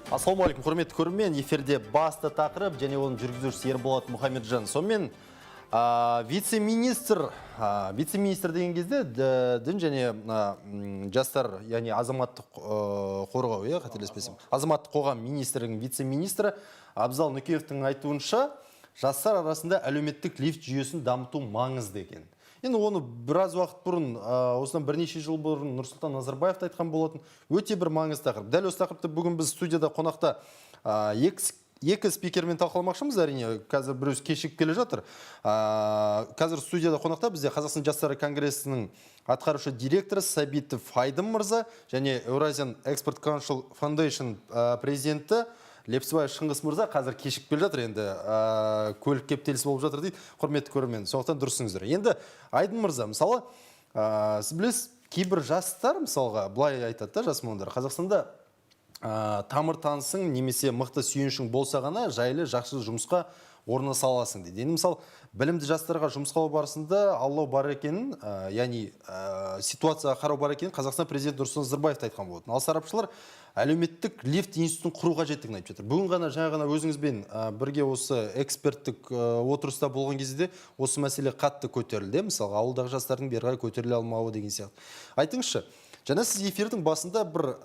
Ассалаумағалейкум, құрметті көрермен, эфирде басты тақырып және оның жүргізушісі Ерболат Мұхамеджан. Сонымен вице-министр деген кезде дін және жастар, яғни азаматтық қорғау, қателеспесем, азаматтық қоғам министрінің вице-министрі Абзал Нүкеевтің айтуынша, жастар арасында әлеуметтік лифт жүйесін дамыту маңызды екен. Енді оны біраз уақыт бұрын, осыдан бірнеше жыл бұрын Нұрсұлтан Назарбаев айтқан болатын, өте бір маңызды тақырып. Дәл осы тақырыпты бүгін біз студияда қонақта екі спикермен талқыламақшымыз, әрине, қазір біреуі кешігіп келе жатыр. Қазір студияда қонақта бізде Қазақстан жастары конгресінің атқарушы директоры Сәбитов Айдын мырза және Eurasian Export Council Foundation президенті Лепсібаев Шыңғыс мырза қазір кешігіп келе жатыр, енді көлік кептелісі болып жатыр дейді, құрметті көрермен. Сондықтан дұрысыңыздар. Енді Айдын мырза, мысалы, сіз білесіз, кейбір жастар, мысалға, былай айтады, жас мамандар, Қазақстанда тамыр танысың немесе мықты сүйеншің болса ғана жайлы жақсы жұмысқа орнаса аласың дейді. Енді мысалы, білімді жастарға жұмысқа алу барысында аллау бар екенін, яғни ситуацияға қарау бар екенін Қазақстан президенті Нұрсұлтан Назарбаев айтқан болатын. Ал сарапшылар әлеуметтік лифт институтын құру қажеттігін айтып жатыр. Бүгін ғана өзіңізбен бірге осы эксперттік отырыста болған кезде осы мәселе қатты көтерілді. Мысалы, ауылдағы жастардың бері қарай көтеріле алмауы деген сияқты. Айтыңызшы, жаңа сіз эфирдің басында бір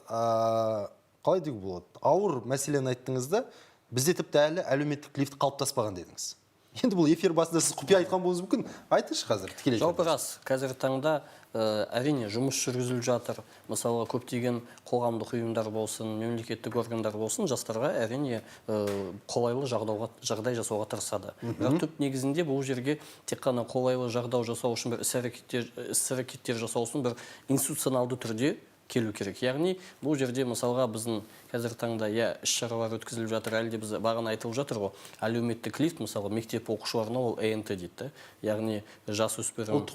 қалай деуге болады, ауыр мәселені айттыңызда, бізде тіпті әлі әлеуметтік лифт қалыптаспаған дедіңіз. Енді бұл эфир басында сіз құпия айтқан болуыңыз мүмкін. Айтыңызшы қазір тікелей. Жалпы рас, қазіргі таңда әрине жұмыс жүргізіліп жатыр. Мысалы, көптеген қоғамдық ұйымдар болсын, мемлекеттік органдар болсын, жастарға әрине қолайлы жағдай жасауға тырысады. Бірақ түп негізінде бұл жерге тек қана қолайлы жағдай жасау үшін бір іс-әрекеттер жасау үшін бір институционалды түрде келу керек. Яғни бұл жерде мысалға біздің қазір таңда іс-шаралар өткізіліп жатыр, әлде біз бағана айтылып жатыр ғой, әлеуметтік лифт, мысалы, мектеп оқушыларына ол ЭНТ дейді. Яғни жасөспірім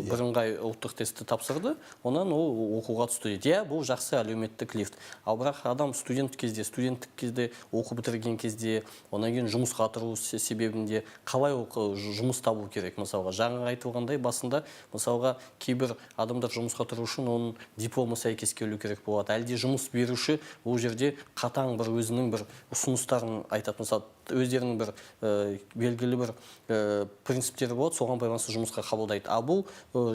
бірыңғай ұлттық тестті тапсырды, онан ол оқуға түсті дейді. Бұл жақсы әлеуметтік лифт. Ал бірақ адам студенттік кезде, оқу бітірген кезде, онан кейін жұмысқа тұру себебінде қалай жұмыс табу керек? Мысалға, жаңа айтылғандай басында, мысалға, кейбір адамдар жұмысқа тұру үшін оның дипломы сәйкес келу керек болады. Әлде жұмыс беруші бұл жерде қатаң бір өзінің бір ұсыныстарын айтады. Мысалы, өздерінің бір белгілі бір принциптері болады, соған байланысты жұмысқа қабылдайды. А бұл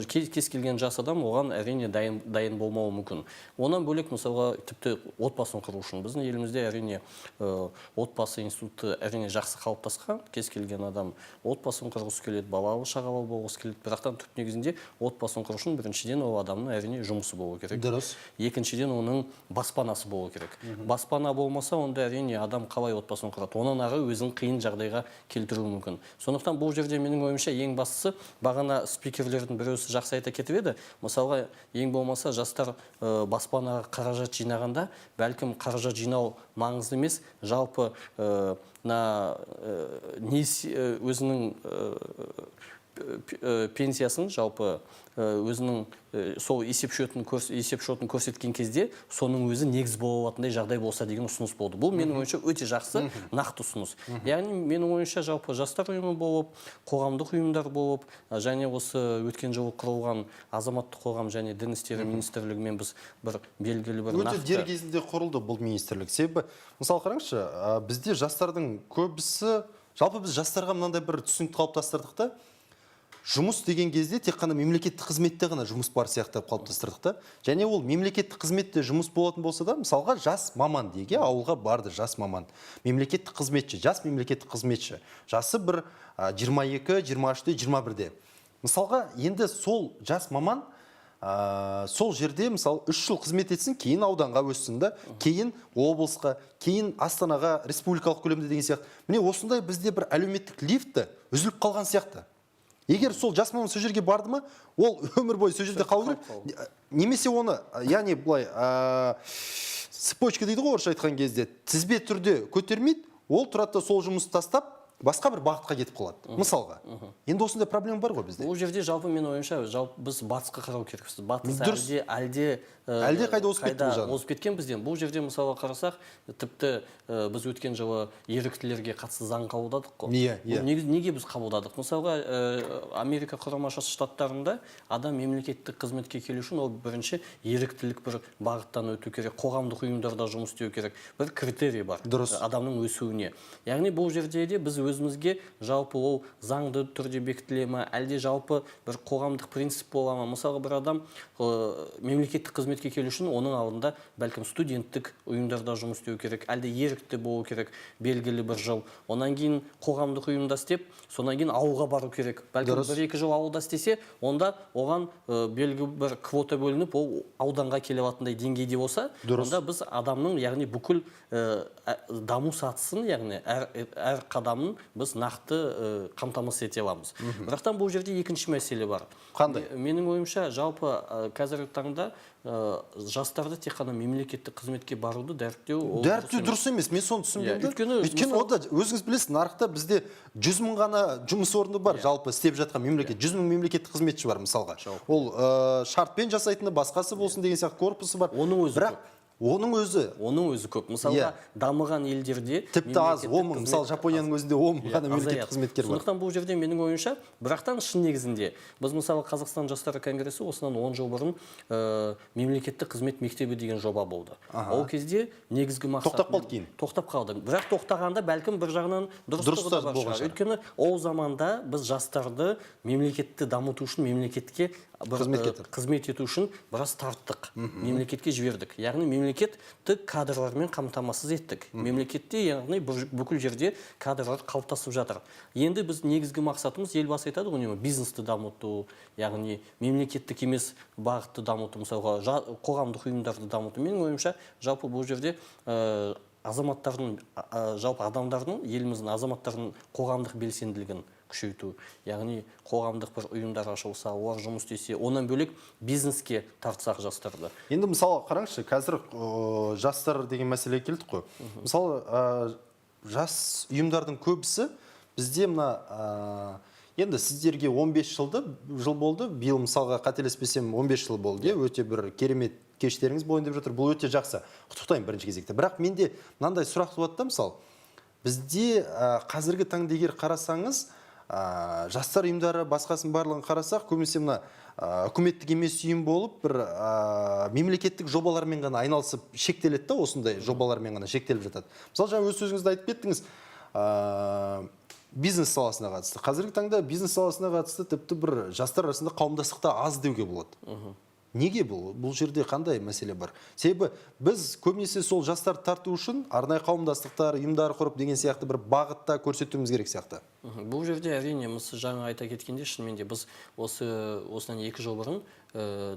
кез келген жас адам оған әрине дайын болмауы мүмкін. Онан бөлек, мысалға, тіпті отбасын құру үшін біздің елімізде әрине отбасы институты әрине жақсы қалыптасқан. Кез келген адам отбасын құрғысы келеді, балалы шағалы болғысы келеді. Бірақтан түп негізінде отбасын құру үшін біріншіден ол адамның әрине жұмысы болу керек. Дұрыс. Екіншіден оның баспанасы болу керек. Баспана болмаса, онда әрине адам қалай отбасын құрады? Онан ары өзін қиын жағдайға келтіруі мүмкін. Сондықтан бұл жерде менің ойымша ең бастысы, бағана спикерлердің біреусі жақсы айта кетіп еді. Мысалға, ең болмаса жастар баспанаға қаражат жинағанда, бәлкім қаражат жинау маңызды емес, жалпы өзінің пенсиясын, жалпы өзінің сол есеп шотын көрсеткен кезде соның өзі негіз бола алатындай жағдай болса деген ұсыныс болды. Бұл менің ойымша өте жақсы, нақты ұсыныс. Яғни менің ойымша жалпы жастар ұйымы болып, қоғамдық ұйымдар болып, және осы өткен жылы құрылған азаматтық қоғам және дін істері министрлігімен біз бір белгілі бір нақты. Өте дер кезінде құрылды бұл министрлік. Себебі, мысалы қараңызшы, бізде жастардың көбісі, жалпы біз жастарға мынандай бір түсінікті қалыптастырдық та, жұмыс деген кезде тек қана мемлекеттік қызметте ғана жұмыс бар сияқты қалыптастырдық та. Және ол мемлекеттік қызметте жұмыс болатын болса да, мысалға жас маман деге ауылға барды жас маман. Мемлекеттік қызметші, жас мемлекеттік қызметші. Жасы бір 22, 23, 21-де. Мысалға, енді сол жас маман сол жерде, мысалы, 3 жыл қызмет етсін, кейін ауданға өссін да, кейін облысқа, кейін Астанаға, республикалық көлемде деген сияқты. Міне, осындай бізде бір әлеуметтік лифті үзіліп қалған сияқты. Егер сол жас маман сол жерге барды ма, ол өмір бойы сол жерде қалу керек. Немесе оны, яғни бұлай, цепочка дейді ғой орысша айтқан кезде, тізбе түрде көтермейді, ол тұрады сол жұмысты тастап, басқа бір бағытқа кетіп қалады мысалға. Енді осындай проблема бар ғой бізде. Бұл жерде жалпы мен ойымша біз батысқа қарау керекпіз. Батыс әлде қайда озып кетті бұл жағынан? озып кеткен бізден. Бұл жерде мысалға қарасақ, тіпті біз өткен жылы еріктілерге қатысты заң қабылдадық қой. Неге біз қабылдадық? Мысалға Америка Құрама Штаттарында адам мемлекеттік қызметке келу үшін ол бірінші еріктілік бір бағыттан өту керек, қоғамдық ұйымдарда жұмыс істеу керек. Бір критерий бар. Дұрыс. Адамның өсуіне. Яғни бұл жерде де біз өзімізге жалпы ол заңды түрде бекітіле ме, әлде жалпы бір қоғамдық принцип бола ма? Мысалы бір адам мемлекеттік қызметке келу үшін оның алдында бәлкім студенттік ұйымдарда жұмыс істеу керек, әлде ерікті болу керек белгілі бір жыл. Онан кейін қоғамдық ұйымда істеп, сонан кейін ауылға бару керек. Бәлкім 1-2 жыл ауылда істесе, онда оған белгілі бір квота бөлініп, ол ауданға келе алатындай деңгейде болса, онда біз адамның, яғни бүкіл даму сатысын, яғни әр қадамын біз нақты қамтамасыз ете аламыз. Бірақтан бұл жерде екінші мәселе бар. Қандай? Менің ойымша жалпы қазіргі таңда жастарды тек қана мемлекеттік қызметке баруды дәріптеу дұрыс емес. Мен соны түсінбеймін. Өйткені онда өзіңіз білесіз, нарықта бізде 100 мың ғана жұмыс орны бар, жалпы істеп жатқан мемлекет. 100 мың мемлекеттік қызметші бар мысалға. Ол шартпен жасайтыны басқасы болсын деген сияқты корпусы бар. Оның өзі көп. Мысалға, дамыған елдерде тіпті аз, 10 мың, мысалы Жапонияның өзінде 10 мың ғана мемлекеттік қызметкер бар. Сондықтан бұл жерде менің ойымша, бірақтан шын негізінде біз мысалы Қазақстан жастары конгресі осынан 10 жыл бұрын мемлекеттік қызмет мектебі деген жоба болды. Ол кезде негізгі мақсат тоқтап қалды кейін. Тоқтап қалды. Бірақ тоқтағанда бәлкім бір жағынан дұрыстығы да бар шығар. Өйткені ол заманда біз жастарды мемлекетті дамыту үшін мемлекетке қызмет ету үшін біраз тарттық, мемлекетке жібердік. Яғни мемлекеттік кадрлармен қамтамасыз еттік. Мемлекетте, яғни бүкіл жерде кадрлар қалыптасып жатыр. Енді біз негізгі мақсатымыз, елбасы айтады ғой, бизнесті дамыту, яғни мемлекеттік емес бағытты дамыту, мысалға қоғамдық ұйымдарды дамыту. Менің ойымша, жалпы бұл жерде азаматтардың, жалпы адамдардың, еліміздің азаматтардың қоғамдық белсенділігін күшейту, яғни қоғамдық бір ұйымдар ашылса, олар жұмыс істесе, онан бөлек бизнеске тартсақ жастарды. Енді мысалы қараңызшы, қазір жастар деген мәселе келдік қой. Мысалы жас ұйымдардың көбісі бізде енді сіздерге 15 жыл болды, биыл мысалға қателеспесем 15 жыл болды, өте бір керемет кештеріңіз болайын деп жатыр. Бұл өте жақсы. Құттықтаймын бірінші кезекте. Бірақ менде мынандай сұрақ туады да, мысалы, бізде қазіргі таңда егер қарасаңыз, жастар ұйымдары басқасын барлығын қарасақ, көбінесе мына үкіметтік емес ұйым болып, бір мемлекеттік жобалармен ғана айналысып шектеледі да, осындай жобалармен ғана шектеліп жатады. Мысалы, жаңа өз сөзіңізді айтып кеттіңіз, бизнес саласына қатысты. Қазіргі таңда бизнес саласына қатысты тіпті бір жастар арасында қауымдастықта аз деуге болады. Неге бұл? Бұл жерде қандай мәселе бар? Себебі біз көбінесе сол жастар тарту үшін арнайы қауымдастықтар, ұйымдар құрып деген сияқты бір бағытта көрсетуіміз керек сияқты. Бұл жерде әрине жаңа айта кеткенде шынымен де біз осынан 2 жыл бұрын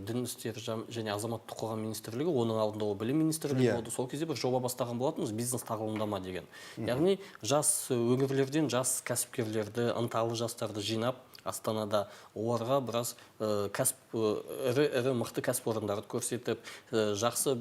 дін істері және азаматтық қоғам министрлігі, оның алдында ол білім министрлігі болды. Сол кезде бір жоба бастаған болатынбыз, бизнес тағылымдама деген. Яғни жас өңірлерден жас кәсіпкерлерді, ынталы жастарды жинап, Астанада оларға біраз ірі мықты кәсіпорындарды көрсетіп, жақсы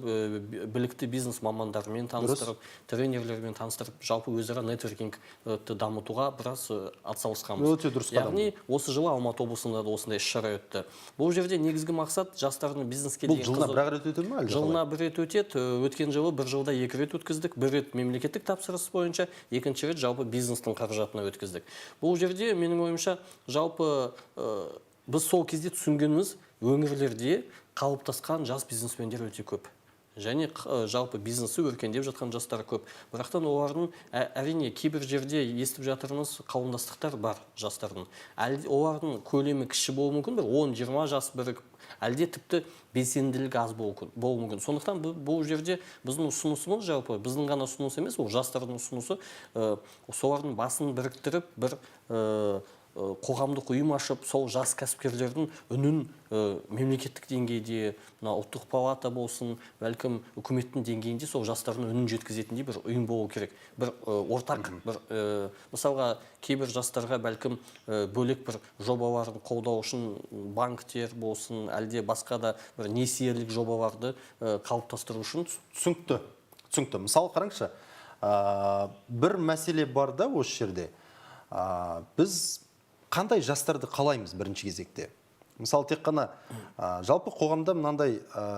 білікті бизнес мамандармен таныстырып, тренерлермен таныстырып, жалпы өзара нетворкингті дамытуға біраз атсалысқанбыз. Өте дұрыс қадам. Яғни осы жылы Алматы облысында да осындай іс-шара өтті. Бұл жерде негізгі мақсат жастардың бизнеске деген қызығы. Бұл жылына бір рет өтеді ме? Жылына бір рет өтеді. Өткен жылы бір жылда 2 рет өткіздік. Бір рет мемлекеттік тапсырыс бойынша, екінші рет жалпы бизнестің қаражатына өткіздік. Бұл жерде менің ойымша жалпы біз сол кезде түсінгеніміз, өңірлерде қалыптасқан жас бизнесмендер өте көп. Және жалпы бизнесі өркендеп жатқан жастар көп. Бірақтан олардың әрине кейбір жерде естіп жатырмыз, қауымдастықтар бар жастардың. Олардың көлемі кіші болуы мүмкін, бір 10-20 жас бірігіп, әлде тіпті белсенділік аз болуы мүмкін. Сондықтан бұл жерде біздің ұсынысымыз, жалпы біздің ғана ұсыныс емес, ол жастардың ұсынысы, солардың басын біріктіріп, бір қоғамдық ұйым ашып, сол жас кәсіпкерлердің үнін мемлекеттік деңгейде, ұлттық палата болсын, бәлкім үкіметтің деңгейінде сол жастардың үнін жеткізетіндей бір ұйым болу керек. Бір ортақ, мысалға кейбір жастарға бәлкім бөлек бір жобаларын қолдау үшін банктер болсын, әлде басқа да бір несиелік жобаларды қалыптастыру үшін. Түсінікті. Мысалы қараңызшы, бір мәселе бар да осы жерде. біз қандай жастарды қалаймыз бірінші кезекте? Мысалы, тек қана жалпы қоғамда мынандай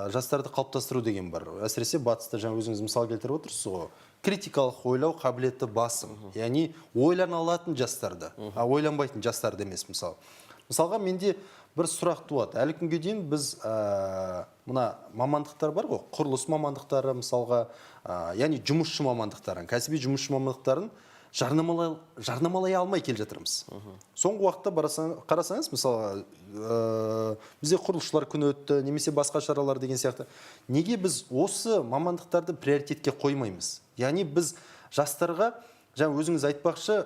жастарды қалыптастыру деген бар. Әсіресе батыста жаңа өзіңіз мысал келтіріп отырсыз ғой. Критикалық ойлау қабілеті басым. Яғни ойлана алатын жастарды, ойланбайтын жастарды емес мысалы. Мысалға менде бір сұрақ туады. Әлі күнге дейін біз мына мамандықтар бар ғой, құрылыс мамандықтары мысалға, яғни жұмысшы мамандықтарын, кәсіби жұмысшы мамандықтарын жарнамалай алмай келе жатырмыз. Соңғы уақытта қарасаңыз, мысалы, бізде құрылысшылар күні өтті, немесе басқа шаралар деген сияқты. Неге біз осы мамандықтарды приоритетке қоймаймыз? Яғни біз жастарға, жаңа өзіңіз айтпақшы,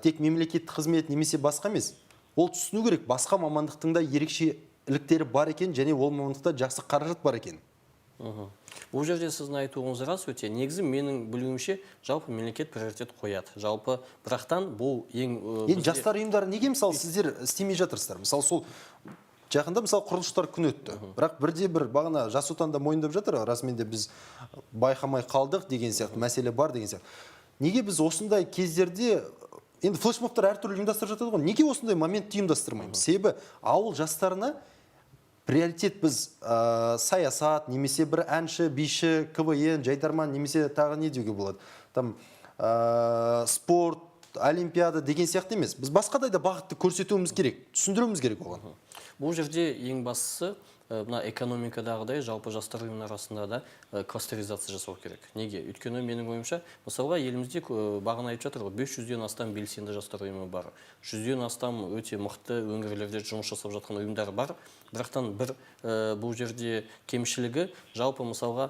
тек мемлекеттік қызмет немесе басқа емес, ол түсіну керек, басқа мамандықтың да ерекшеліктері бар екен, және ол мамандықта жақсы қаражат бар екен. Бұл жерде сіздің айтуыңыз рас өте. Негізі менің білуімше жалпы мемлекет приоритет қояды. Жалпы бірақтан бұл ең... Енді жастар ұйымдары неге мысалы сіздер істемей жатырсыздар? Мысалы сол жақында мысалы құрылысшылар күн өтті. Бірақ бірде-бір бағана жас отан да мойындап жатыр, расымен де біз байқамай қалдық деген сияқты, мәселе бар деген сияқты. Неге біз осындай кездерде, енді флешмобтар әртүрлі ұйымдастырып жатады ғой, неге осындай моментті ұйымдастырмаймыз? Себебі ауыл жастарына приоритет біз саясат, немесе бір әнші, биші, КВН, жайдарман, немесе тағы не деуге болады. Там спорт, олимпиада деген сияқты емес. Біз басқадай да бағытты көрсетуіміз керек, түсіндіруіміз керек оған. Бұл жерде ең бастысы, мына экономикадағыдай жалпы жастар ұйымының арасында да кластеризация жасау керек. Неге? Өйткені менің ойымша, мысалға елімізде бағана айтып жатыр ғой, 500-ден астам белсенді жастар ұйымы бар. 100-ден астам өте мықты өңірлерде жұмыс жасап жатқан ұйымдар бар. Бірақтан бұл жерде кемшілігі жалпы мысалға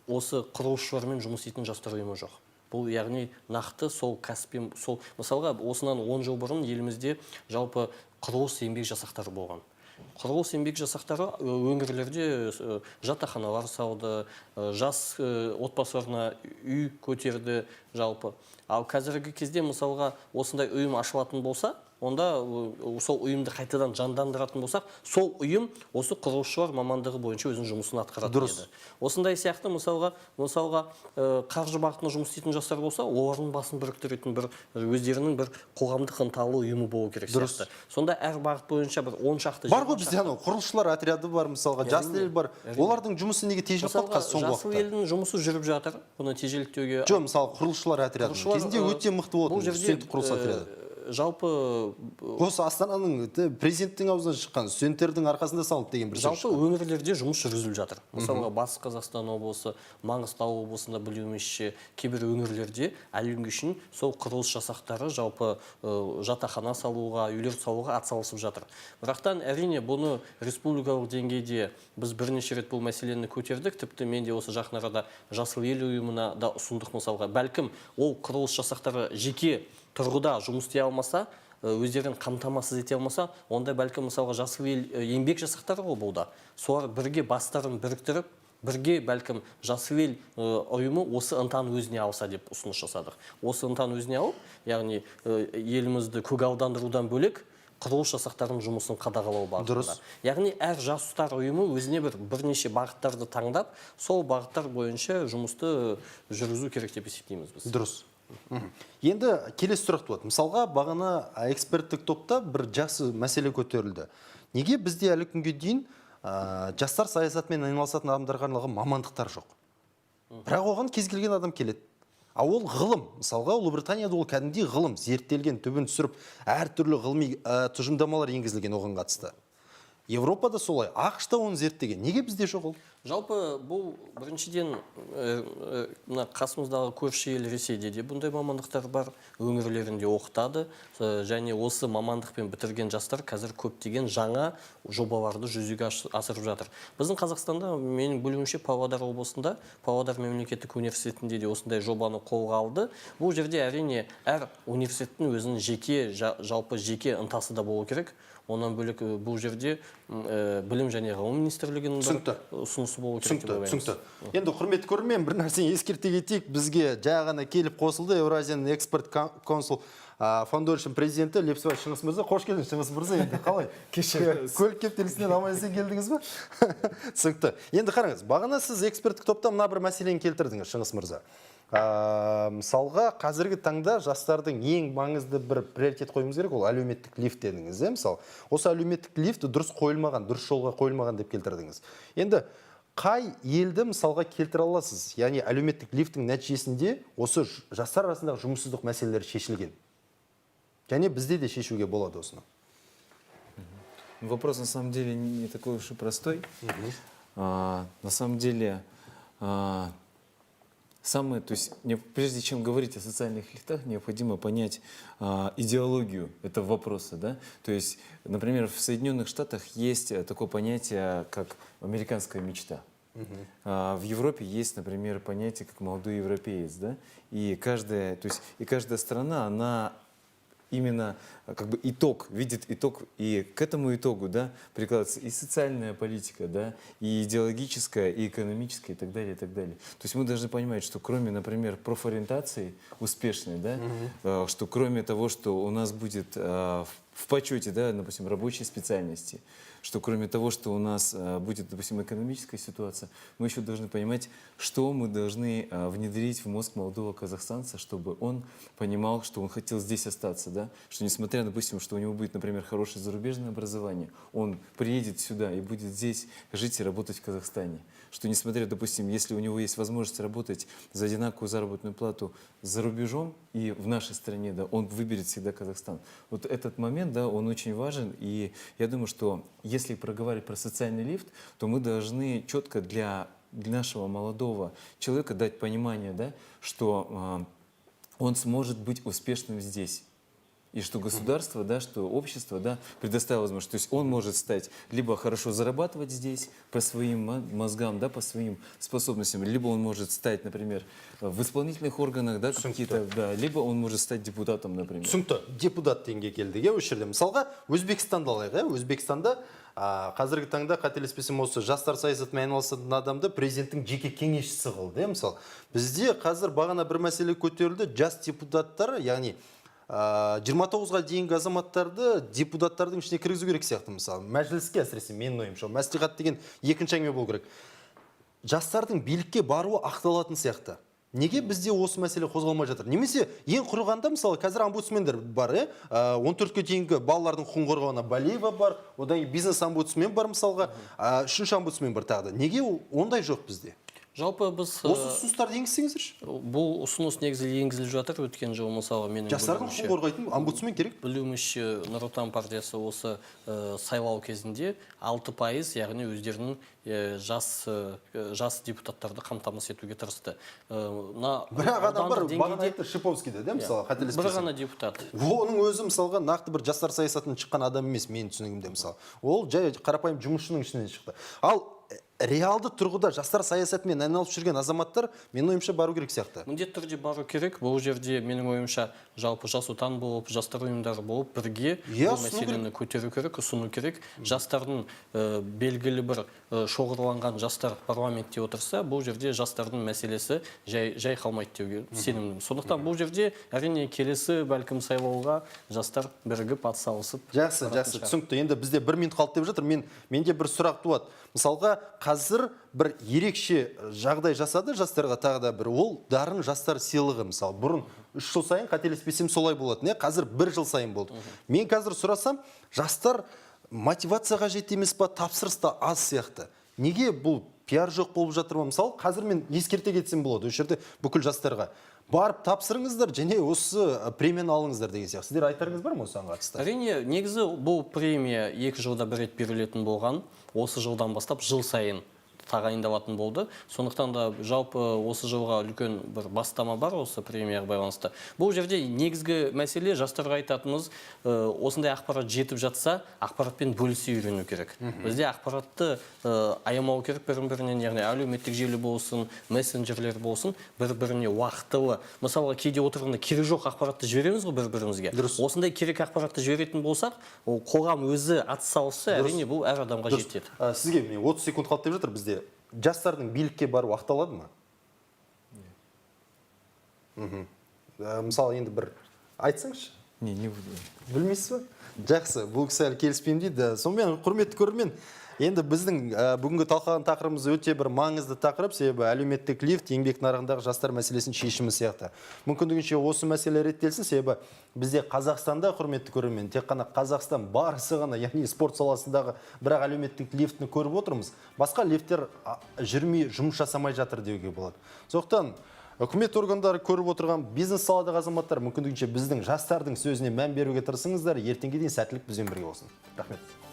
осы құрылысшылармен жұмыс істейтін жастар ұйымы жоқ. Бұл яғни нақты сол кәсіппен, мысалға осынан 10 жыл бұрын елімізде жалпы құрылыс еңбек жасақтары болған. Құрылыс еңбек жасақтары өңірлерде жатақханалар салды, жас отбасыларына үй көтерді жалпы. Ал қазіргі кезде мысалға осындай ұйым ашылатын болса, онда сол ұйымды қайтадан жандандыратын болсақ, сол ұйым осы құрылысшылар мамандығы бойынша өзінің жұмысын атқаратын еді. Осындай сияқты мысалға қаржы бағытында жұмыс істейтін жастар болса, олардың басын біріктіретін өздерінің бір қоғамдық ынталы ұйымы болу керек сияқты. Сонда әр бағыт бойынша бір 10 шақты бар ғой бізде құрылысшылар отряды бар, мысалға жас ел бар. Олардың жұмысы неге тежеліп қалды қазір соңғы уақытта? Жасыл елдің жұмысы жүріп жатыр. Бұны тежеліктеуге... Жоқ, мысалы құрылысшылар отряды кезінде өте мықты болды. Студенттік құрылыс отряды. Жалпы осы Астананың президенттің аузынан шыққан студенттердің арқасында салынды деген бір сөз. Жалпы өңірлерде жұмыс жүргізіліп жатыр. Мысалға Батыс Қазақстан облысы, Маңғыстау облысында білуімізше кейбір өңірлерде әлі күнге шейін сол құрылыс жасақтары жалпы жатақхана салуға, үйлер салуға атсалысып жатыр. Бірақтан әрине бұны республикалық деңгейде біз бірнеше рет бұл мәселені көтердік. Тіпті мен де осы жақын арада Жасыл ел ұйымына да ұсындық мысалға. Бәлкім ол құрылыс жасақтары жеке тұрғыда жұмыс істей алмаса, өздерін қамтамасыз ете алмаса, онда бәлкім мысалға Жасыл ел еңбек жасақтары ғой бұл да. Солар бірге бастарын біріктіріп, бірге бәлкім Жасыл ел ұйымы осы ынтаны өзіне алса деп ұсыныс жасадық. Осы ынтаны өзіне алып, яғни елімізді көгалдандырудан бөлек құрылыс жасақтарының жұмысын қадағалау бағытында. Яғни әр жастар ұйымы өзіне бірнеше бағыттарды таңдап, сол бағыттар бойынша жұмысты жүргізу керек деп есептейміз біз. Дұрыс. Енді келесі сұрақ туады. Мысалға, бағана эксперттік топта бір жақсы мәселе көтерілді. Неге бізде әлі күнге дейін жастар саясатымен айналысатын адамдарға арналған мамандықтар жоқ? Бірақ оған кез келген адам келеді. Ал ол ғылым. Мысалға, Ұлыбританияда ол кәдімгідей ғылым, зерттелген, түбін түсіріп, әртүрлі ғылыми тұжырымдамалар енгізілген оған қатысты. Европада солай, ақш-та оны зерттеген. Неге бізде жоқ ол? Жалпы бұл біріншіден қасымыздағы көрші ел Ресейде де бұндай мамандықтар бар, өңірлерінде оқытады, және осы мамандықпен бітірген жастар қазір көптеген жаңа жобаларды жүзеге асырып жатыр. Біздің Қазақстанда, менің білуімше, Павлодар облысында, Павлодар мемлекеттік университетінде де осындай жобаны қолға алды. Бұл жерде әрине әр университеттің өзінің жалпы жеке ынтасы да болу керек. Онан бөлек бұл жерде білім және ғылым министрлігінің ұсынысы болу керек деп ойлаймыз. Түсінікті. Енді құрметті көрермен, бір нәрсені ескерте кетейік. Бізге жаңа келіп қосылды Еуразияның экспорт консул Фондоршин президенті Лепсібай Шыңғыс мырза. Қош келдіңіз, Шыңғыс мырза. Енді қалай? Көлік кептелісінен аман-есен келдіңіз бе? Түсінікті. Енді қараңыз, бағана сіз эксперттік топта мына бір мәселені келтірдіңіз, Шыңғыс мырза. мысалға қазіргі таңда жастардың ең маңызды бір приоритет қойымыз керек, ол әлеуметтік лифт дедіңіз. Мысалы, осы әлеуметтік лифт дұрыс қойылмаған, дұрыс жолға қойылмаған деп келтірдіңіз. Енді қай елді мысалға келтіре аласыз? Яғни әлеуметтік лифттің нәтижесінде осы жастар арасындағы жұмыссыздық мәселелері шешілген. Және бізде де шешуге болады осыны. Вопрос на самом деле не такой уж и простой. На самом деле, то есть, прежде чем говорить о социальных лифтах, необходимо понять идеологию этого вопроса. Да? То есть, например, в Соединенных Штатах есть такое понятие, как американская мечта. В Европе есть, например, понятие, как молодой европеец. Да? И каждая страна, она именно как бы видит итог, и к этому итогу, да, прикладывается и социальная политика, да, и идеологическая, и экономическая, и так далее, и так далее. То есть мы должны понимать, что кроме, например, профориентации успешной, да, что кроме того, что у нас будет в почете, да, допустим, рабочей специальности, что кроме того, что у нас будет, допустим, экономическая ситуация, мы еще должны понимать, что мы должны внедрить в мозг молодого казахстанца, чтобы он понимал, что он хотел здесь остаться, да? Что несмотря, допустим, что у него будет, например, хорошее зарубежное образование, он приедет сюда и будет здесь жить и работать в Казахстане. Что несмотря, допустим, если у него есть возможность работать за одинаковую заработную плату за рубежом и в нашей стране, да, он выберет всегда Казахстан. Вот этот момент, да, он очень важен, и я думаю, что если проговорить про социальный лифт, то мы должны четко для нашего молодого человека дать понимание, да, что он сможет быть успешным здесь. И что государство, да, что общество, да, предоставило возможность. То есть он может стать либо хорошо зарабатывать здесь по своим мозгам, да, по своим способностям, либо он может стать, например, в исполнительных органах, да, какие-то, да, либо он может стать депутатом, например. Түсінікті, депутат деңгейге келдік. Осы жерде мысалға Өзбекстанды алайық. Өзбекстанда қазіргі таңда қателеспесем осы жастар саясатымен айналысатын адамды президенттің жеке кеңесшісі қылды. Мысалы, бізде қазір бағана бір мәселе көтерілді, жас депутаттар, яғни 29-ға дейінгі азаматтарды депутаттардың ішіне кіргізу керек сияқты. Мысалы, мәжіліске әсіресе менің ойымша, мәслихат деген екінші әңгіме болу керек. Жастардың билікке баруы ақталатын сияқты. Неге бізде осы мәселе қозғалмай жатыр? Немесе ең құрығанда, мысалы, қазір омбудсмендер бар, 14-ке дейінгі балалардың құқығын қорғауына Балиева бар, одан кейін бизнес омбудсмен бар мысалға, үшінші омбудсмен бар тағы да. Неге ондай жоқ бізде? Жалпы біз осы ұсыныстарды енгізсеңіздерші. Бұл ұсыныс негізі енгізіліп жатыр. Өткен жылы мысалға менің жастардың құқығын қорғайтын омбудсмен керек. Білуімізше Нұр Отан партиясы осы сайлау кезінде 6%, яғни өздерінің жас депутаттарды қамтамасыз етуге тырысты. Бірақ адам бар, бағана айтты Шиповскийді, мысалы, қателеспесем. Бір ғана депутат. Оның өзі мысалға нақты бір жастар саясатынан шыққан адам емес, менің түсінігімде мысалы. Ол жай қарапайым жұмысшының ішінен шықты. Ал реалды тұрғыда жастар саясатымен айналысып жүрген азаматтар менің ойымша бару керек сияқты. Міндетті түрде бару керек. Бұл жерде менің ойымша жалпы жас отан болып, жастар ұйымдары болып бірге бұл мәселені көтеру керек, ұсыну керек. Жастардың белгілі бір шоғырланған жастар парламентте отырса, бұл жерде жастардың мәселесі жай қалмайды деуге сенімдімін. Сондықтан бұл жерде әрине келесі бәлкім сайлауға жастар бірігіп атсалысып. Жақсы, түсінікті. Енді бізде 1 минут қалды деп жатыр. Менде бір сұрақ туады. Мысалға, қазір бір ерекше жағдай жасады жастарға тағы да бір. Ол дарын жастар сыйлығы, мысалы. Бұрын 3 жыл сайын қателеспесем солай болатын. Қазір 1 жыл сайын болды. Мен қазір сұрасам, жастар мотивацияға жетті емес па, тапсырыс та аз сияқты. Неге бұл пиар жоқ болып жатыр ма? Мысалы, қазір мен ескерте кетсем болады. Осы жерде бүкіл жастарға барып тапсырыңыздар, және осы премияны алыңыздар деген сияқты. Сіздер айтарыңыз бар ма осыған қатысты? Әрине, негізі бұл премия 2 жылда бір рет берілетін болған. Осы жылдан бастап жыл сайын тағайындалатын болды. Сондықтан да жалпы осы жылға үлкен бір бастама бар осы премияға байланысты. Бұл жерде негізгі мәселе жастарға айтатынымыз, осындай ақпарат жетіп жатса, ақпаратпен бөлісе үйрену керек. Бізде ақпаратты аямау керек бір-бірінен, яғни әлеуметтік желі болсын, мессенджерлер болсын, бір-біріне уақытылы. Мысалы, кейде отырғанда керек жоқ ақпаратты жібереміз ғой бір-бірімізге. Осындай керек ақпаратты жіберетін болсақ, ол қоғам өзі атсалысы, әрине бұл әр адамға жетеді. Сізге 30 секунд қалды деп жатыр бізде. Жастардың билікке бару ақталады ма? Мысалы, енді бір айтсаңшы? Не буду. Білмейсіз ба? Жақсы, бұл кісі әлі келіспеймін дейді. Сонымен, құрметті көрермен, Енді біздің бүгінгі талқылаған тақырыбымыз өте бір маңызды тақырып, себебі әлеуметтік лифт еңбек нарығындағы жастар мәселесін шешімі сияқты. Мүмкіндігінше осы мәселе реттелсін, себебі бізде Қазақстанда, құрметті көрермен, тек қана Қазақстан барысы ғана, яғни спорт саласындағы бірақ әлеуметтік лифтіні көріп отырмыз. Басқа лифттер жүрмей, жұмыс жасамай жатыр деуге болады. Сондықтан үкімет органдары көріп отырған бизнес саладағы азаматтар мүмкіндігінше біздің жастардың сөзіне мән беруге тырысыңыздар. Ертеңге дейін сәттілік бізбен бірге болсын. Рахмет.